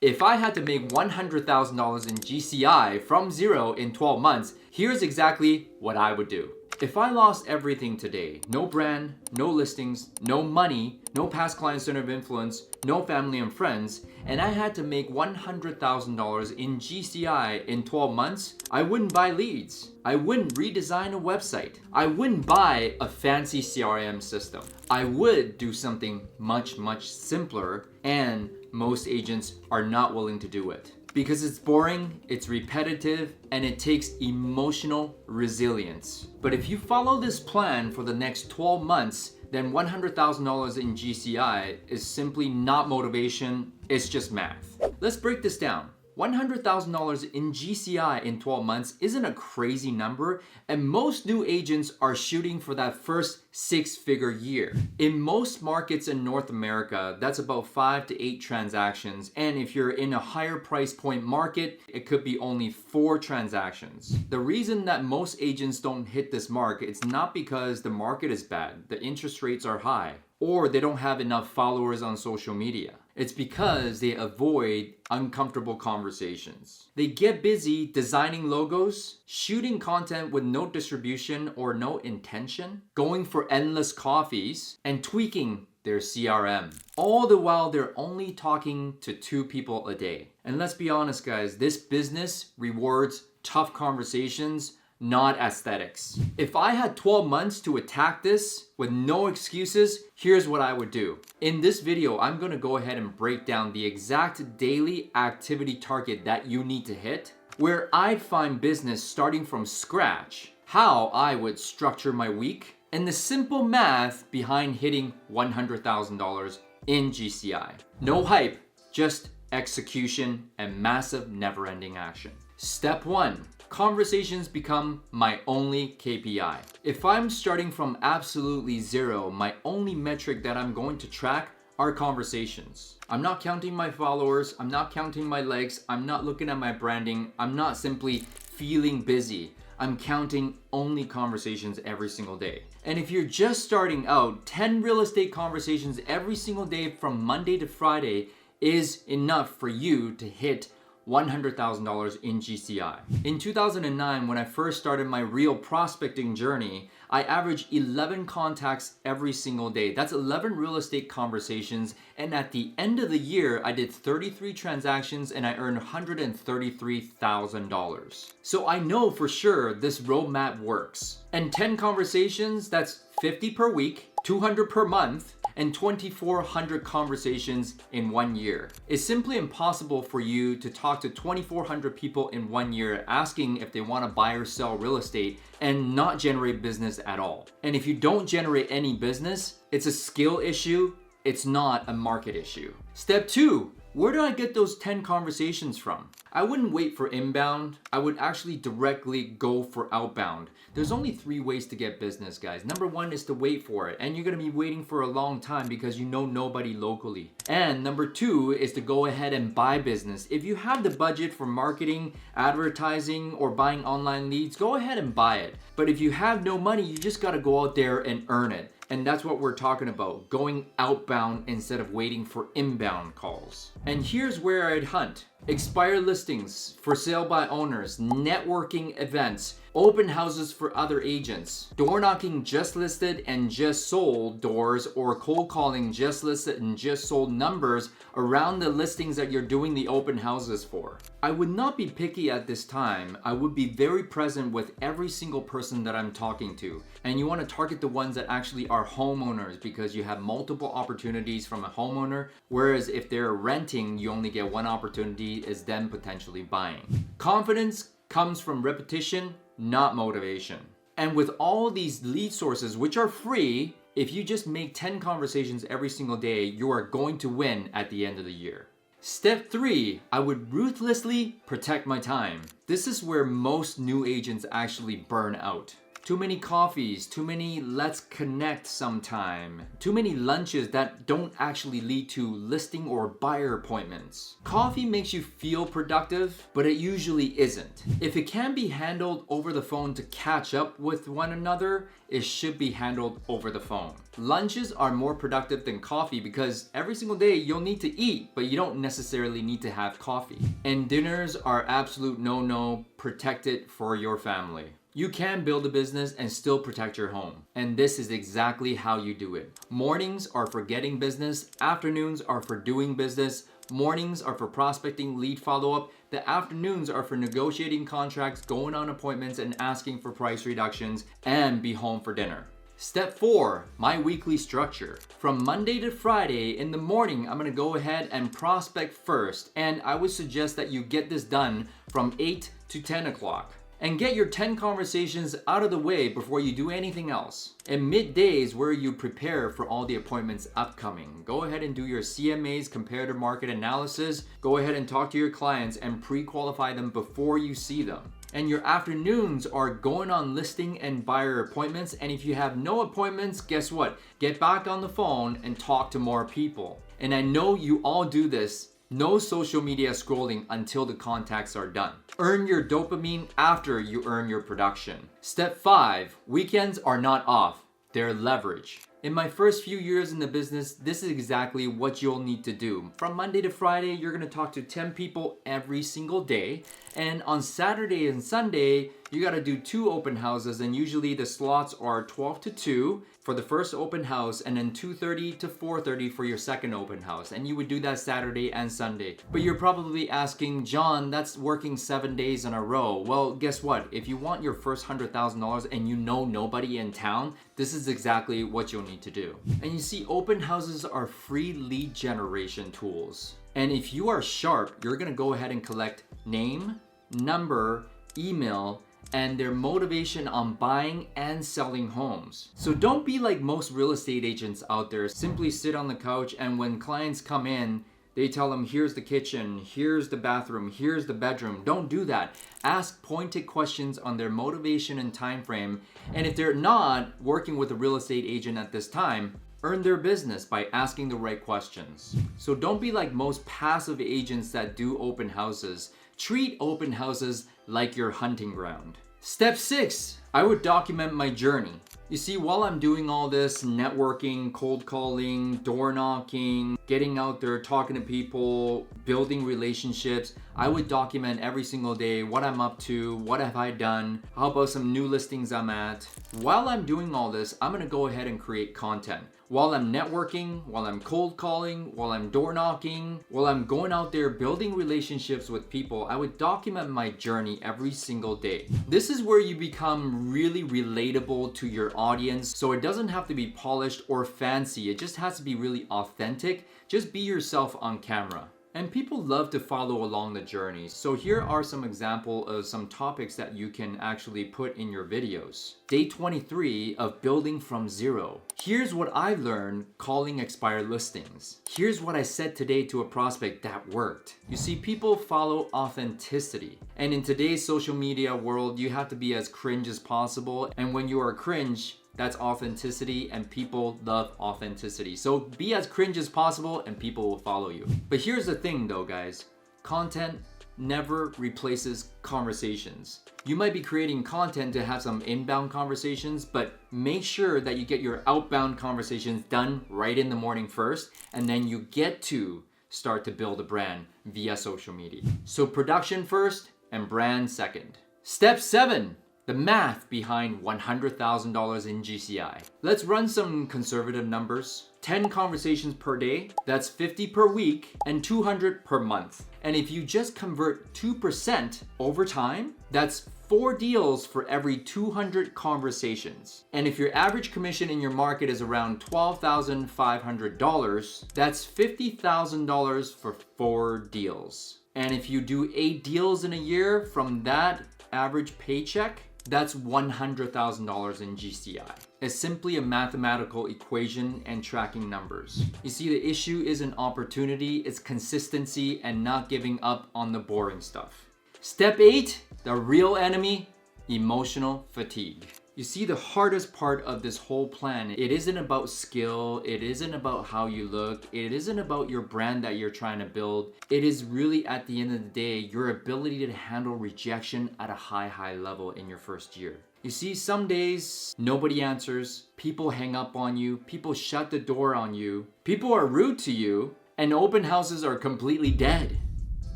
If I had to make $100,000 in GCI from zero in 12 months, here's exactly what I would do. If I lost everything today, no brand, no listings, no money, no past client center of influence, no family and friends, and I had to make $100,000 in GCI in 12 months, I wouldn't buy leads. I wouldn't redesign a website. I wouldn't buy a fancy CRM system. I would do something much simpler, and most agents are not willing to do it. Because it's boring, it's repetitive, and it takes emotional resilience. But if you follow this plan for the next 12 months, then $100,000 in GCI is simply not motivation, it's just math. Let's break this down. $100,000 in GCI in 12 months isn't a crazy number, and most new agents are shooting for that first six-figure year. In most markets in North America, that's about 5 to 8 transactions, and if you're in a higher price point market, it could be only 4 transactions. The reason that most agents don't hit this mark, it's not because the market is bad, the interest rates are high, or they don't have enough followers on social media. It's because they avoid uncomfortable conversations. They get busy designing logos, shooting content with no distribution or no intention, going for endless coffees, and tweaking their CRM. All the while they're only talking to 2 people a day. And let's be honest, guys, this business rewards tough conversations, not aesthetics. If I had 12 months to attack this with no excuses, here's what I would do. In this video, I'm gonna go ahead and break down the exact daily activity target that you need to hit, where I'd find business starting from scratch, how I would structure my week, and the simple math behind hitting $100,000 in GCI. No hype, just execution and massive never-ending action. Step 1. Conversations become my only KPI. If I'm starting from absolutely zero, my only metric that I'm going to track are conversations. I'm not counting my followers, I'm not counting my likes, I'm not looking at my branding, I'm not simply feeling busy. I'm counting only conversations every single day. And if you're just starting out, 10 real estate conversations every single day from Monday to Friday is enough for you to hit $100,000 in GCI. In 2009, when I first started my real prospecting journey, I averaged 11 contacts every single day. That's 11 real estate conversations. And at the end of the year, I did 33 transactions and I earned $133,000. So I know for sure this roadmap works. And 10 conversations, that's 50 per week, 200 per month, and 2,400 conversations in 1 year. It's simply impossible for you to talk to 2,400 people in 1 year asking if they want to buy or sell real estate and not generate business at all. And if you don't generate any business, it's a skill issue, it's not a market issue. Step 2, where do I get those 10 conversations from? I wouldn't wait for inbound, I would actually directly go for outbound. There's only 3 ways to get business, guys. Number 1 is to wait for it, and you're gonna be waiting for a long time because you know nobody locally. And number 2 is to go ahead and buy business. If you have the budget for marketing, advertising, or buying online leads, go ahead and buy it. But if you have no money, you just gotta go out there and earn it. And that's what we're talking about, going outbound instead of waiting for inbound calls. And here's where I'd hunt. Expired listings, for sale by owners, networking events, open houses for other agents, door knocking just listed and just sold doors, or cold calling just listed and just sold numbers around the listings that you're doing the open houses for. I would not be picky at this time. I would be very present with every single person that I'm talking to. And you want to target the ones that actually are homeowners because you have multiple opportunities from a homeowner, whereas if they're renting, you only get one opportunity, is them potentially buying. Confidence comes from repetition, not motivation. And with all these lead sources, which are free, if you just make 10 conversations every single day, you are going to win at the end of the year. Step 3, I would ruthlessly protect my time. This is where most new agents actually burn out. Too many coffees, too many let's connect sometime, too many lunches that don't actually lead to listing or buyer appointments. Coffee makes you feel productive, but it usually isn't. If it can be handled over the phone to catch up with one another, it should be handled over the phone. Lunches are more productive than coffee because every single day you'll need to eat, but you don't necessarily need to have coffee. And dinners are absolute no-no. Protect it for your family. You can build a business and still protect your home. And this is exactly how you do it. Mornings are for getting business. Afternoons are for doing business. Mornings are for prospecting, lead follow-up. The afternoons are for negotiating contracts, going on appointments, and asking for price reductions, and be home for dinner. Step 4, my weekly structure. From Monday to Friday in the morning, I'm gonna go ahead and prospect first. And I would suggest that you get this done from 8 to 10 o'clock. And get your 10 conversations out of the way before you do anything else. And midday is where you prepare for all the appointments upcoming. Go ahead and do your CMAs, comparative market analysis. Go ahead and talk to your clients and pre-qualify them before you see them. And your afternoons are going on listing and buyer appointments. And if you have no appointments, guess what? Get back on the phone and talk to more people. And I know you all do this. No social media scrolling until the contacts are done. Earn your dopamine after you earn your production. Step 5, weekends are not off, they're leverage. In my first few years in the business, this is exactly what you'll need to do. From Monday to Friday, you're gonna talk to 10 people every single day. And on Saturday and Sunday, you gotta do 2 open houses, and usually the slots are 12 to 2 for the first open house, and then 2:30 to 4:30 for your second open house. And you would do that Saturday and Sunday. But you're probably asking, John, that's working 7 days in a row. Well, guess what? If you want your first $100,000 and you know nobody in town, this is exactly what you'll need to do. And you see, open houses are free lead generation tools. And if you are sharp, you're gonna go ahead and collect name, number, email, and their motivation on buying and selling homes. So don't be like most real estate agents out there. Simply sit on the couch, and when clients come in, they tell them, here's the kitchen, here's the bathroom, here's the bedroom. Don't do that. Ask pointed questions on their motivation and time frame. And if they're not working with a real estate agent at this time, earn their business by asking the right questions. So don't be like most passive agents that do open houses. Treat open houses like your hunting ground. Step 6, I would document my journey. You see, while I'm doing all this networking, cold calling, door knocking, getting out there, talking to people, building relationships, I would document every single day what I'm up to, what have I done, how about some new listings I'm at. While I'm doing all this, I'm gonna go ahead and create content. While I'm networking, while I'm cold calling, while I'm door knocking, while I'm going out there building relationships with people, I would document my journey every single day. This is where you become really relatable to your audience, so it doesn't have to be polished or fancy. It just has to be really authentic. Just be yourself on camera. And people love to follow along the journey. So here are some examples of some topics that you can actually put in your videos. Day 23 of building from zero. Here's what I learned calling expired listings. Here's what I said today to a prospect that worked. You see, people follow authenticity. And in today's social media world, you have to be as cringe as possible. And when you are cringe, that's authenticity, and people love authenticity. So be as cringe as possible and people will follow you. But here's the thing though, guys. Content never replaces conversations. You might be creating content to have some inbound conversations, but make sure that you get your outbound conversations done right in the morning first, and then you get to start to build a brand via social media. So production first and brand second. Step 7. The math behind $100,000 in GCI. Let's run some conservative numbers. 10 conversations per day, that's 50 per week, and 200 per month. And if you just convert 2% over time, that's 4 deals for every 200 conversations. And if your average commission in your market is around $12,500, that's $50,000 for 4 deals. And if you do 8 deals in a year, from that average paycheck, that's $100,000 in GCI. It's simply a mathematical equation and tracking numbers. You see, the issue isn't opportunity, it's consistency and not giving up on the boring stuff. Step 8, the real enemy, emotional fatigue. You see, the hardest part of this whole plan, it isn't about skill, it isn't about how you look, it isn't about your brand that you're trying to build. It is really, at the end of the day, your ability to handle rejection at a high level in your first year. You see, some days nobody answers, people hang up on you, people shut the door on you, people are rude to you, and open houses are completely dead.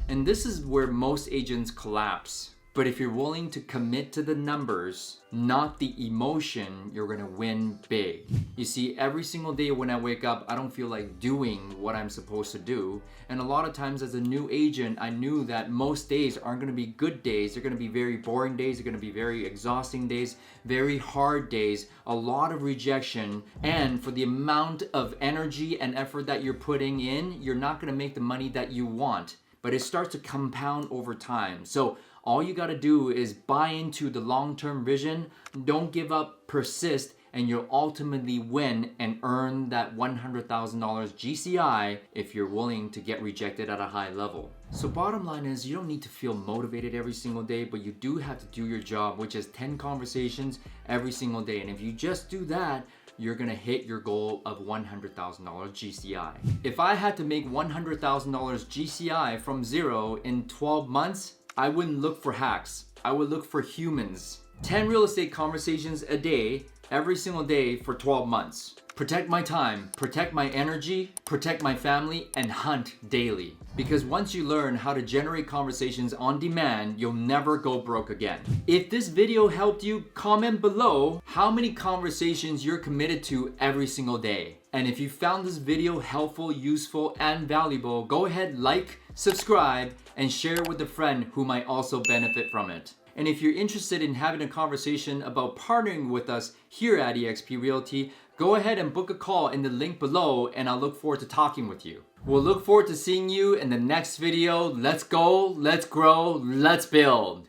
And this is where most agents collapse. But if you're willing to commit to the numbers, not the emotion, you're gonna win big. You see, every single day when I wake up, I don't feel like doing what I'm supposed to do. And a lot of times as a new agent, I knew that most days aren't gonna be good days. They're gonna be very boring days. They're gonna be very exhausting days, very hard days, a lot of rejection. And for the amount of energy and effort that you're putting in, you're not gonna make the money that you want. But it starts to compound over time. So all you gotta do is buy into the long-term vision, don't give up, persist, and you'll ultimately win and earn that $100,000 GCI if you're willing to get rejected at a high level. So bottom line is, you don't need to feel motivated every single day, but you do have to do your job, which is 10 conversations every single day. And if you just do that, you're gonna hit your goal of $100,000 GCI. If I had to make $100,000 GCI from zero in 12 months, I wouldn't look for hacks. I would look for humans. 10 real estate conversations a day, every single day for 12 months. Protect my time, protect my energy, protect my family, and hunt daily. Because once you learn how to generate conversations on demand, you'll never go broke again. If this video helped you, comment below how many conversations you're committed to every single day. And if you found this video helpful, useful, and valuable, go ahead, like, subscribe, and share with a friend who might also benefit from it. And if you're interested in having a conversation about partnering with us here at eXp Realty, go ahead and book a call in the link below, and I'll look forward to talking with you. We'll look forward to seeing you in the next video. Let's go, let's grow, let's build.